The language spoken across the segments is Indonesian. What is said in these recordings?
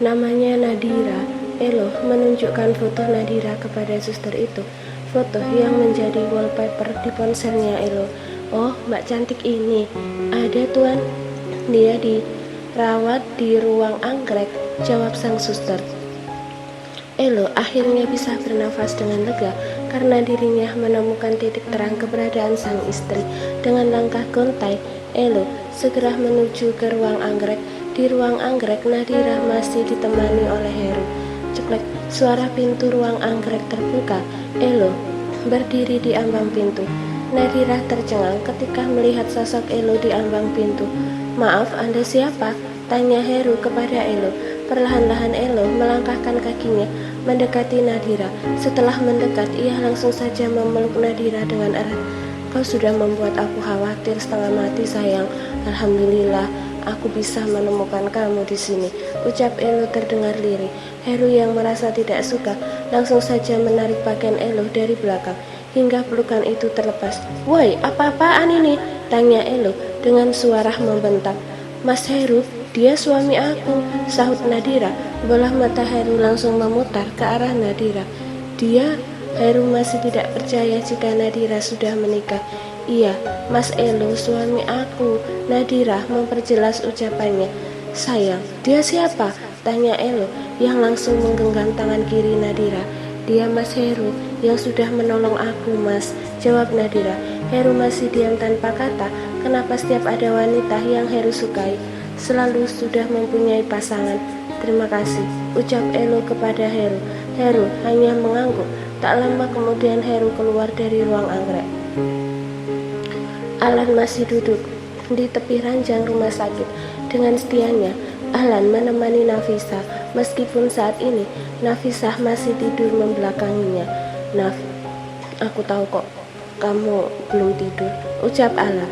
Namanya Nadira. Elo menunjukkan foto Nadira kepada suster itu. Foto yang menjadi wallpaper di ponselnya Elo. Oh, Mbak cantik ini. Ada tuan. Dia dirawat di ruang anggrek, jawab sang suster. Elo akhirnya bisa bernafas dengan lega karena dirinya menemukan titik terang keberadaan sang istri. Dengan langkah gontai, Elo segera menuju ke ruang anggrek. Di ruang anggrek, Nadira masih ditemani oleh Heru. Ceklek, suara pintu ruang anggrek terbuka. Elo berdiri di ambang pintu. Nadira tercengang ketika melihat sosok Elo di ambang pintu. Maaf, Anda siapa? Tanya Heru kepada Elo. Perlahan-lahan Elo melangkahkan kakinya mendekati Nadira. Setelah mendekat, ia langsung saja memeluk Nadira dengan erat. Kau sudah membuat aku khawatir setengah mati, sayang. Alhamdulillah, aku bisa menemukan kamu di sini, ucap Elo terdengar lirih. Heru yang merasa tidak suka langsung saja menarik pakaian Elo dari belakang hingga pelukan itu terlepas. Woi, apa-apaan ini? Tanya Elo dengan suara membentak. Mas Heru, dia suami aku, sahut Nadira. Bola mata Heru langsung memutar ke arah Nadira. Dia? Heru masih tidak percaya jika Nadira sudah menikah. Iya, Mas Elo suami aku. Nadira memperjelas ucapannya. Sayang, dia siapa? Tanya Elo yang langsung menggenggam tangan kiri Nadira. Dia Mas Heru yang sudah menolong aku, Mas, jawab Nadira. Heru masih diam tanpa kata. Kenapa setiap ada wanita yang Heru sukai selalu sudah mempunyai pasangan? Terima kasih, ucap Elo kepada Heru. Heru hanya mengangguk. Tak lama kemudian Heru keluar dari ruang anggrek. Alan masih duduk di tepi ranjang rumah sakit. Dengan setianya, Alan menemani Nafisa. Meskipun saat ini Nafisa masih tidur membelakanginya. Naf, aku tahu kok kamu belum tidur, ucap Alan.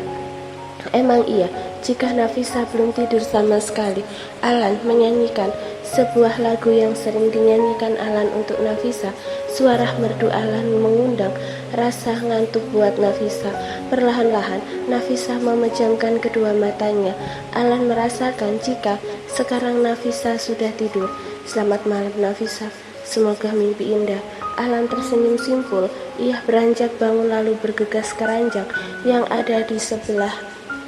Emang iya, jika Nafisa belum tidur sama sekali. Alan menyanyikan sebuah lagu yang sering dinyanyikan Alan untuk Nafisa. Suara merdu Alan mengundang rasa ngantuk buat Nafisa. Perlahan-lahan Nafisa memejamkan kedua matanya. Alan merasakan jika sekarang Nafisa sudah tidur. Selamat malam Nafisa, semoga mimpi indah. Alan tersenyum simpul. Ia beranjak bangun lalu bergegas ke ranjang yang ada di sebelah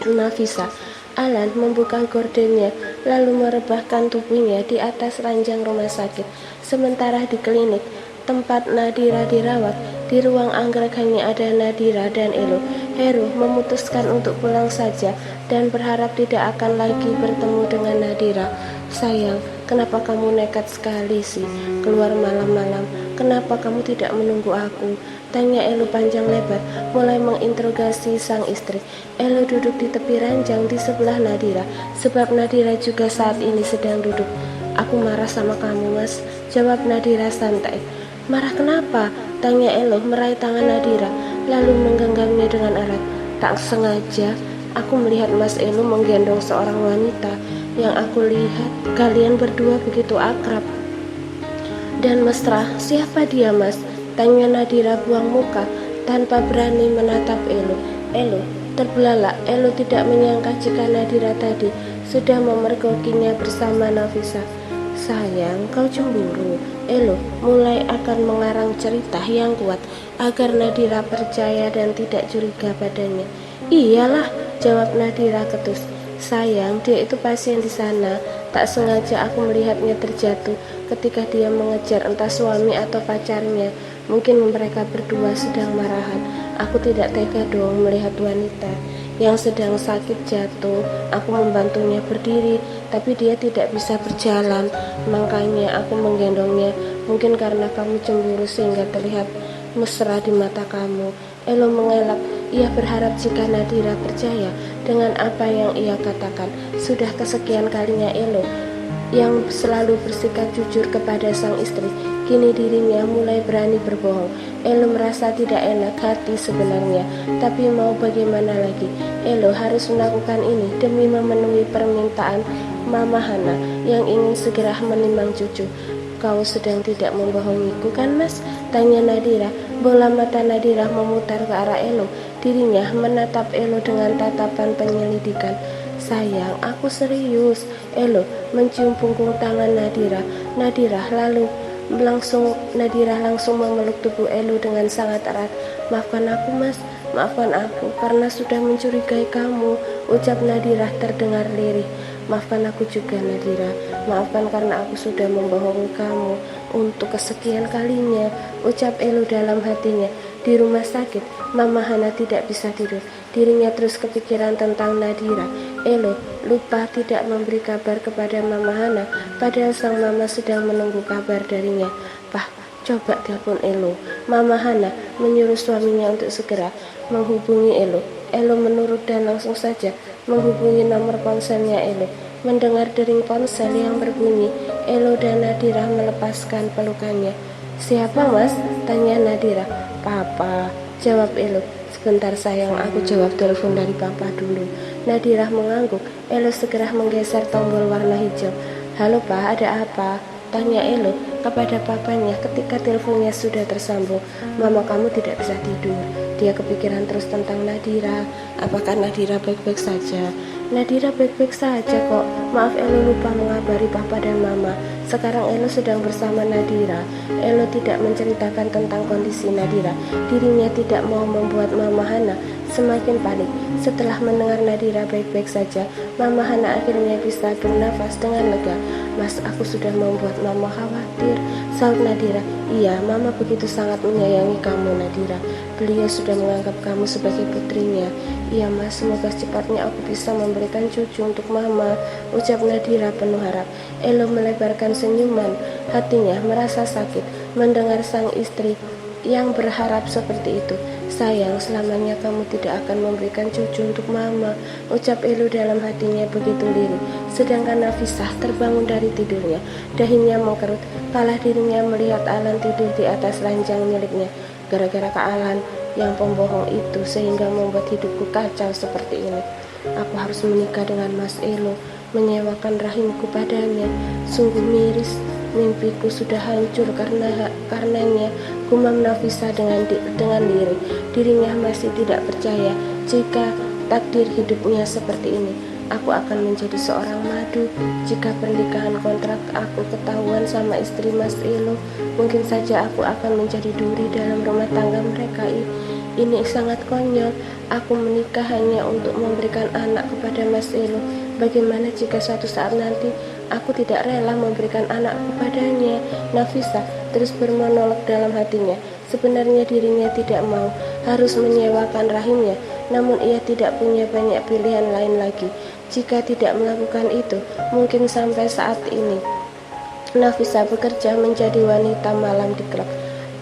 Nafisa. Alan membuka gordennya lalu merebahkan tubuhnya di atas ranjang rumah sakit. Sementara di klinik tempat Nadira dirawat, di ruang anggrek hanya ada Nadira dan Elo. Heru memutuskan untuk pulang saja dan berharap tidak akan lagi bertemu dengan Nadira. Sayang, kenapa kamu nekat sekali sih keluar malam-malam? Kenapa kamu tidak menunggu aku? Tanya Elo panjang lebar, mulai menginterogasi sang istri. Elo duduk di tepi ranjang di sebelah Nadira, sebab Nadira juga saat ini sedang duduk. Aku marah sama kamu, Mas, jawab Nadira santai. Marah kenapa? Tanya Elo meraih tangan Nadira, lalu menggenggamnya dengan erat. Tak sengaja, aku melihat Mas Elo menggendong seorang wanita yang aku lihat kalian berdua begitu akrab dan mesra. Siapa dia, Mas? Tanya Nadira buang muka tanpa berani menatap Elo. Elo terbelalak. Elo tidak menyangka jika Nadira tadi sudah memergokinya bersama Nafisa. Sayang, kau cemburu. Elo mulai akan mengarang cerita yang kuat agar Nadira percaya dan tidak curiga padanya. Iyalah, jawab Nadira ketus. Sayang, dia itu pasien di sana. Tak sengaja aku melihatnya terjatuh ketika dia mengejar entah suami atau pacarnya. Mungkin mereka berdua sedang marahan. Aku tidak tega dong melihat wanita yang sedang sakit jatuh. Aku membantunya berdiri, tapi dia tidak bisa berjalan. Makanya aku menggendongnya. Mungkin karena kamu cemburu sehingga terlihat mesra di mata kamu. Elo mengelak. Ia berharap jika Nadira percaya dengan apa yang ia katakan. Sudah kesekian kalinya Elo yang selalu bersikap jujur kepada sang istri, kini dirinya mulai berani berbohong. Elo merasa tidak enak hati sebenarnya, tapi mau bagaimana lagi? Elo harus melakukan ini demi memenuhi permintaan Mama Hana yang ingin segera menimbang cucu. Kau sedang tidak membohongiku kan, Mas? Tanya Nadira. Bola mata Nadira memutar ke arah Elo. Dirinya menatap Elo dengan tatapan penyelidikan. Sayang, aku serius. Elo mencium punggung tangan Nadira. Nadira langsung memeluk tubuh Elo dengan sangat erat. Maafkan aku mas, maafkan aku karena sudah mencurigai kamu, ucap Nadira terdengar lirih. Maafkan aku juga Nadira, maafkan karena aku sudah membohongi kamu untuk kesekian kalinya, ucap Elo dalam hatinya. Di rumah sakit, Mama Hana tidak bisa tidur. Dirinya terus kepikiran tentang Nadira. Elo lupa tidak memberi kabar kepada Mama Hana, padahal sang mama sedang menunggu kabar darinya. Pah, coba telepon Elo. Mama Hana menyuruh suaminya untuk segera menghubungi Elo. Elo menurut dan langsung saja menghubungi nomor ponselnya Elo. Mendengar dering ponsel yang berbunyi, Elo dan Nadira melepaskan pelukannya. Siapa mas? Tanya Nadira. Papa, jawab Elo. Sebentar sayang, aku jawab telepon dari papa dulu. Nadira mengangguk. Elo segera menggeser tombol warna hijau. Halo pak, ada apa? Tanya Elo kepada papanya ketika teleponnya sudah tersambung. Mama kamu tidak bisa tidur. Dia kepikiran terus tentang Nadira. Apakah Nadira baik-baik saja? Nadira baik-baik saja kok. Maaf Elo lupa mengabari papa dan mama. Sekarang Elo sedang bersama Nadira. Elo tidak menceritakan tentang kondisi Nadira. Dirinya tidak mau membuat Mama Hana semakin panik. Setelah mendengar Nadira baik-baik saja, Mama Hana akhirnya bisa bernafas dengan lega. Mas, aku sudah membuat Mama khawatir, saut Nadira. Iya, Mama begitu sangat menyayangi kamu Nadira. Beliau sudah menganggap kamu sebagai putrinya. Iya mas, semoga secepatnya aku bisa memberikan cucu untuk Mama, ucap Nadira penuh harap. Elo melebarkan senyuman. Hatinya merasa sakit mendengar sang istri yang berharap seperti itu. Sayang, selamanya kamu tidak akan memberikan cucu untuk Mama, ucap Elo dalam hatinya begitu lirih. Sedangkan Nafisah terbangun dari tidurnya. Dahinya mengkerut, kalah dirinya melihat Alan tidur di atas ranjang miliknya. Gara-gara Kak Alan yang pembohong itu sehingga membuat hidupku kacau seperti ini. Aku harus menikah dengan Mas Elo, menyewakan rahimku padanya. Sungguh miris, mimpiku sudah hancur karenanya, gumam Nafisa dengan diri. Dirinya masih tidak percaya jika takdir hidupnya seperti ini. Aku akan menjadi seorang madu. Jika pernikahan kontrak aku ketahuan sama istri Mas Elo, mungkin saja aku akan menjadi duri dalam rumah tangga mereka. Ini sangat konyol. Aku menikah hanya untuk memberikan anak kepada Mas Elo. Bagaimana jika suatu saat nanti aku tidak rela memberikan anak kepadanya? Nafisa terus bermonolog dalam hatinya. Sebenarnya dirinya tidak mau harus menyewakan rahimnya, namun ia tidak punya banyak pilihan lain lagi. Jika tidak melakukan itu, mungkin sampai saat ini Nafisa bekerja menjadi wanita malam di klub.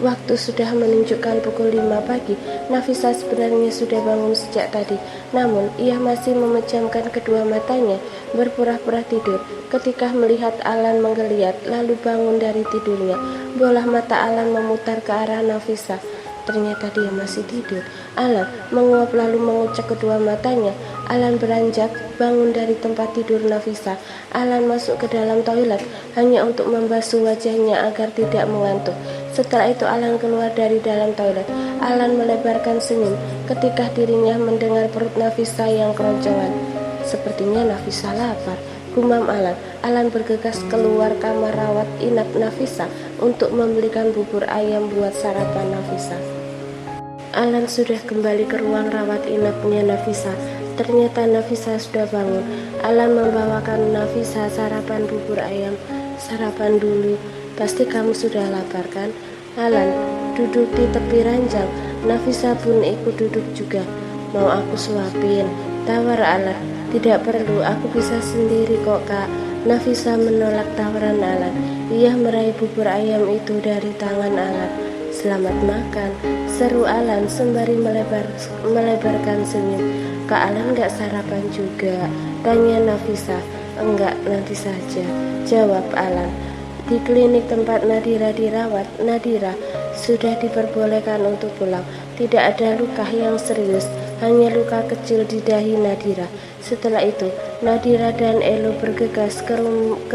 Waktu sudah menunjukkan pukul 5 pagi. Nafisa sebenarnya sudah bangun sejak tadi, namun ia masih memejamkan kedua matanya, berpura-pura tidur. Ketika melihat Alan menggeliat, lalu bangun dari tidurnya. Bola mata Alan memutar ke arah Nafisa. Ternyata dia masih tidur. Alan menguap lalu mengucek kedua matanya. Alan beranjak bangun dari tempat tidur Nafisa. Alan masuk ke dalam toilet hanya untuk membasuh wajahnya agar tidak mengantuk. Setelah itu Alan keluar dari dalam toilet. Alan melebarkan senyum ketika dirinya mendengar perut Nafisa yang keroncongan. Sepertinya Nafisa lapar, gumam Alan. Alan bergegas keluar kamar rawat inap Nafisa untuk membelikan bubur ayam buat sarapan Nafisa. Alan sudah kembali ke ruang rawat inapnya Nafisa. Ternyata Nafisa sudah bangun. Alan membawakan Nafisa sarapan bubur ayam. Sarapan dulu, pasti kamu sudah lapar kan? Alan duduk di tepi ranjang. Nafisa pun ikut duduk juga. Mau aku suapin? Tawar Alan. Tidak perlu, aku bisa sendiri kok kak. Nafisa menolak tawaran Alan. Ia meraih bubur ayam itu dari tangan Alan. Selamat makan, seru Alan sembari melebarkan senyum. Kak Alan gak sarapan juga? Tanya Nafisa. Enggak, nanti saja, jawab Alan. Di klinik tempat Nadira dirawat, Nadira sudah diperbolehkan untuk pulang. Tidak ada luka yang serius, hanya luka kecil di dahi Nadira. Setelah itu, Nadira dan Elo bergegas ke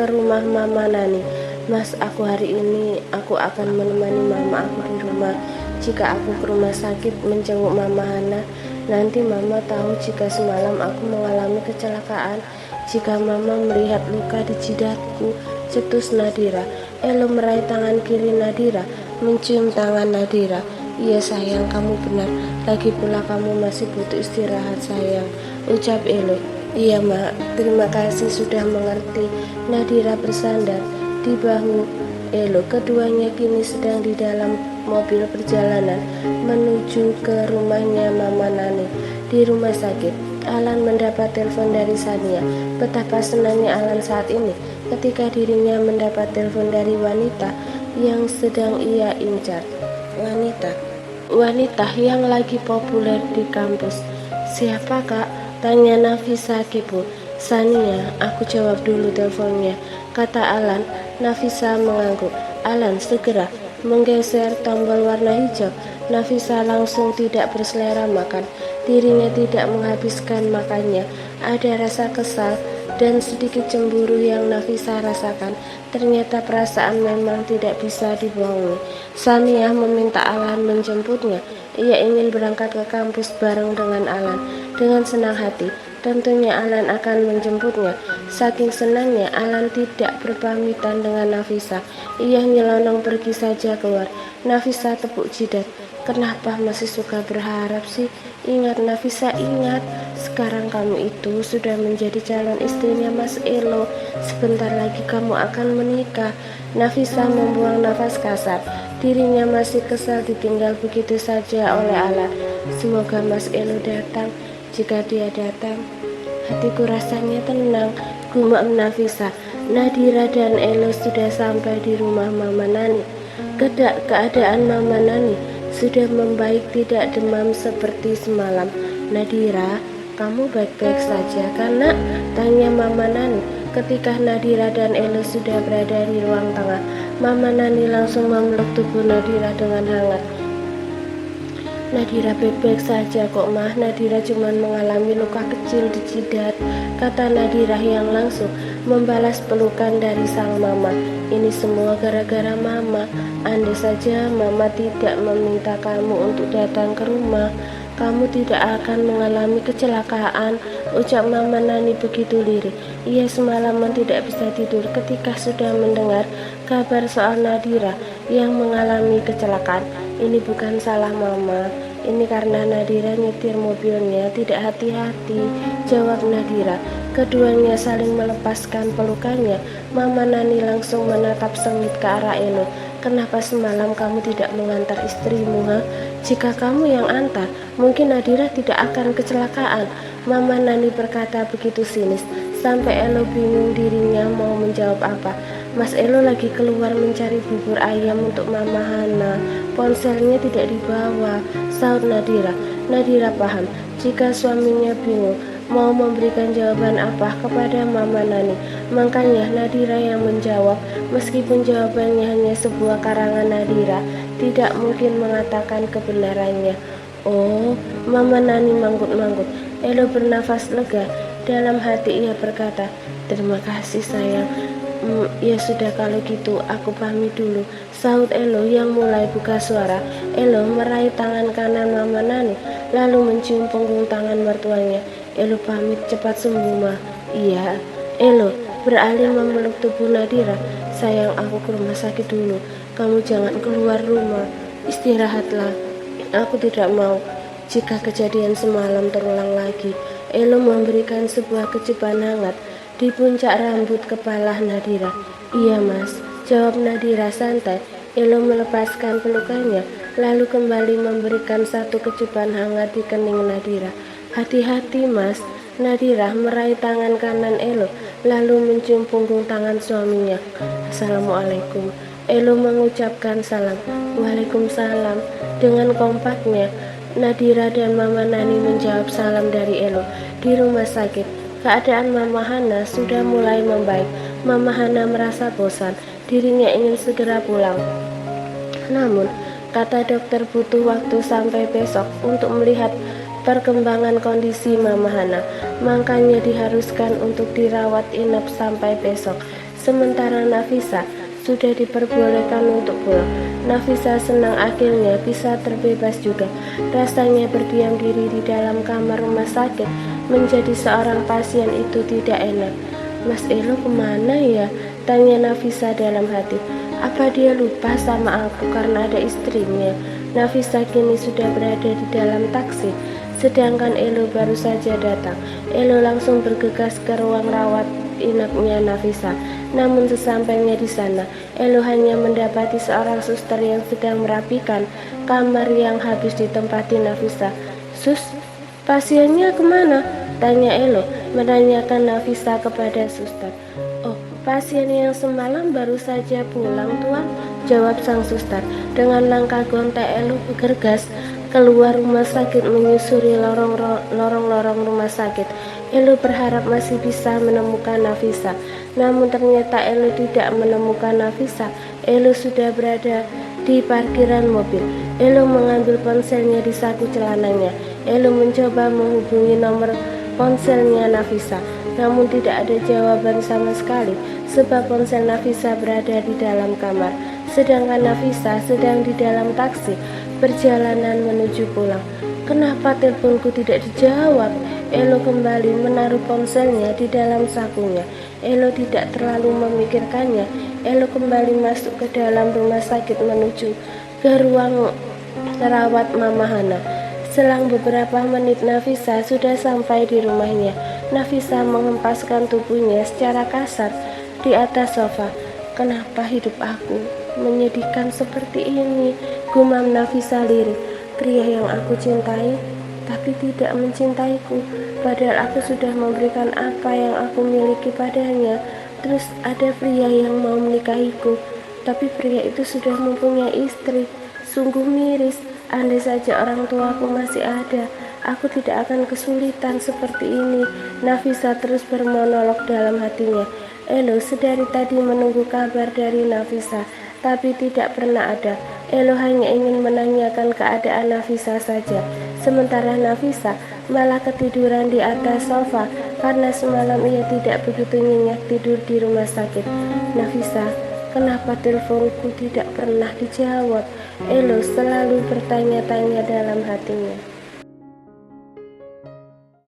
rumah Mama Nani. Mas, hari ini aku akan menemani mama aku di rumah. Jika aku ke rumah sakit menjenguk Mama Hana, Nanti mama tahu jika semalam aku mengalami kecelakaan. Jika mama melihat luka di jidatku, cetus Nadira. Elo meraih tangan kiri Nadira, mencium tangan Nadira. Iya sayang, kamu benar. Lagi pula kamu masih butuh istirahat sayang, ucap Elo. Iya mak, terima kasih sudah mengerti. Nadira bersandar di bahu Elo. Keduanya kini sedang di dalam mobil perjalanan menuju ke rumahnya Mama Nani di rumah sakit. Alan mendapat telepon dari Sania. Betapa senangnya Alan saat ini ketika dirinya mendapat telepon dari wanita yang sedang ia incar. Wanita yang lagi populer di kampus. Siapa kak? Tanya Nafisa kepo. Sania, aku jawab dulu teleponnya, kata Alan. Nafisa mengangguk. Alan segera menggeser tombol warna hijau. Nafisa langsung tidak berselera makan. Dirinya tidak menghabiskan makannya. Ada rasa kesal dan sedikit cemburu yang Nafisa rasakan. Ternyata perasaan memang tidak bisa dibohongi. Sania meminta Alan menjemputnya. Ia ingin berangkat ke kampus bareng dengan Alan. Dengan senang hati, tentunya Alan akan menjemputnya. Saking senangnya, Alan tidak berpamitan dengan Nafisa. Ia nyelonong pergi saja keluar. Nafisa tepuk jidat. Kenapa masih suka berharap sih? Ingat Nafisa, ingat. Sekarang kamu itu sudah menjadi calon istrinya Mas Elo. Sebentar lagi kamu akan menikah. Nafisa membuang nafas kasar. Dirinya masih kesal ditinggal begitu saja oleh Alan. Semoga Mas Elo datang. Jika dia datang, hatiku rasanya tenang, gumam Nafisa. Nadira dan Elo sudah sampai di rumah Mama Nani. Keadaan Mama Nani sudah membaik, tidak demam seperti semalam. Nadira, kamu baik-baik saja kan nak? Tanya Mama Nani. Ketika Nadira dan Elo sudah berada di ruang tengah, Mama Nani langsung memeluk tubuh Nadira dengan hangat. Nadira baik-baik saja kok mah, Nadira cuma mengalami luka kecil di jidat, kata Nadira yang langsung membalas pelukan dari sang mama. Ini semua gara-gara mama. Andai saja mama tidak meminta kamu untuk datang ke rumah, kamu tidak akan mengalami kecelakaan, ucap Mama Nani begitu lirih. Ia semalaman tidak bisa tidur ketika sudah mendengar kabar soal Nadira yang mengalami kecelakaan. Ini bukan salah mama, ini karena Nadira nyetir mobilnya tidak hati-hati, jawab Nadira. Keduanya saling melepaskan pelukannya. Mama Nani langsung menatap sengit ke arah Elo. Kenapa semalam kamu tidak mengantar istrimu, ha? Jika kamu yang antar, mungkin Nadira tidak akan kecelakaan. Mama Nani berkata begitu sinis, sampai Elo bingung dirinya mau menjawab apa. Mas Elo lagi keluar mencari bubur ayam untuk Mama Hana. Ponselnya tidak dibawa, sahut Nadira. Nadira paham jika suaminya bingung mau memberikan jawaban apa kepada Mama Nani. Makanya Nadira yang menjawab, meskipun jawabannya hanya sebuah karangan Nadira, tidak mungkin mengatakan kebenarannya. Oh, Mama Nani manggut-manggut. Elo bernafas lega. Dalam hati ia berkata, terima kasih sayang. Ya sudah kalau gitu aku pamit dulu, sahut Elo yang mulai buka suara. Elo meraih tangan kanan Mama Nani, lalu mencium punggung tangan mertuanya. Elo pamit, cepat sembuh mah. Iya. Elo beralih memeluk tubuh Nadira. Sayang, aku ke rumah sakit dulu. Kamu jangan keluar rumah, istirahatlah. Aku tidak mau jika kejadian semalam terulang lagi. Elo memberikan sebuah kecupan hangat di puncak rambut kepala Nadira. Iya mas, jawab Nadira santai. Elo melepaskan pelukannya, lalu kembali memberikan satu kecupan hangat di kening Nadira. Hati-hati mas. Nadira meraih tangan kanan Elo, lalu mencium punggung tangan suaminya. Assalamualaikum. Elo mengucapkan salam. Waalaikumsalam. Dengan kompaknya, Nadira dan Mama Nani menjawab salam dari Elo. Di rumah sakit, keadaan Mama Hana sudah mulai membaik. Mama Hana merasa bosan, dirinya ingin segera pulang. Namun, kata dokter butuh waktu sampai besok untuk melihat perkembangan kondisi Mama Hana. Makanya diharuskan untuk dirawat inap sampai besok. Sementara Nafisa sudah diperbolehkan untuk pulang. Nafisa senang akhirnya bisa terbebas juga. Rasanya berdiam diri di dalam kamar rumah sakit menjadi seorang pasien itu tidak enak. Mas Elo kemana ya? Tanya Nafisa dalam hati. Apa dia lupa sama aku karena ada istrinya? Nafisa kini sudah berada di dalam taksi, sedangkan Elo baru saja datang. Elo langsung bergegas ke ruang rawat inapnya Nafisa. Namun sesampainya di sana, Elo hanya mendapati seorang suster yang sedang merapikan kamar yang habis ditempati Nafisa. Sus, pasiennya kemana? Tanya Elo, menanyakan Nafisa kepada suster. Oh, pasien yang semalam baru saja pulang, Tuan, jawab sang suster. Dengan langkah gonta Elo bergegas keluar rumah sakit menyusuri lorong-lorong rumah sakit. Elo berharap masih bisa menemukan Nafisa, namun ternyata Elo tidak menemukan Nafisa. Elo sudah berada di parkiran mobil. Elo mengambil ponselnya di saku celananya. Elo mencoba menghubungi nomor ponselnya Nafisa, namun tidak ada jawaban sama sekali, sebab ponsel Nafisa berada di dalam kamar, sedangkan Nafisa sedang di dalam taksi perjalanan menuju pulang. Kenapa teleponku tidak dijawab? Elo kembali menaruh ponselnya di dalam sakunya. Elo tidak terlalu memikirkannya. Elo kembali masuk ke dalam rumah sakit menuju ke ruang rawat Mama Hana. Selang beberapa menit Nafisa sudah sampai di rumahnya. Nafisa menghempaskan tubuhnya secara kasar di atas sofa. Kenapa hidup aku menyedihkan seperti ini? Gumam Nafisa lirik. Pria yang aku cintai tapi tidak mencintaiku, padahal aku sudah memberikan apa yang aku miliki padanya. Terus ada pria yang mau menikahiku, tapi pria itu sudah mempunyai istri. Sungguh miris. Andai saja orang tuaku masih ada, aku tidak akan kesulitan seperti ini. Nafisa terus bermonolog dalam hatinya. Elo sedari tadi menunggu kabar dari Nafisa, tapi tidak pernah ada. Elo hanya ingin menanyakan keadaan Nafisa saja. Sementara Nafisa malah ketiduran di atas sofa karena semalam ia tidak begitu nyenyak tidur di rumah sakit. Nafisa, kenapa teleponku tidak pernah dijawab? Elo selalu bertanya-tanya dalam hatinya.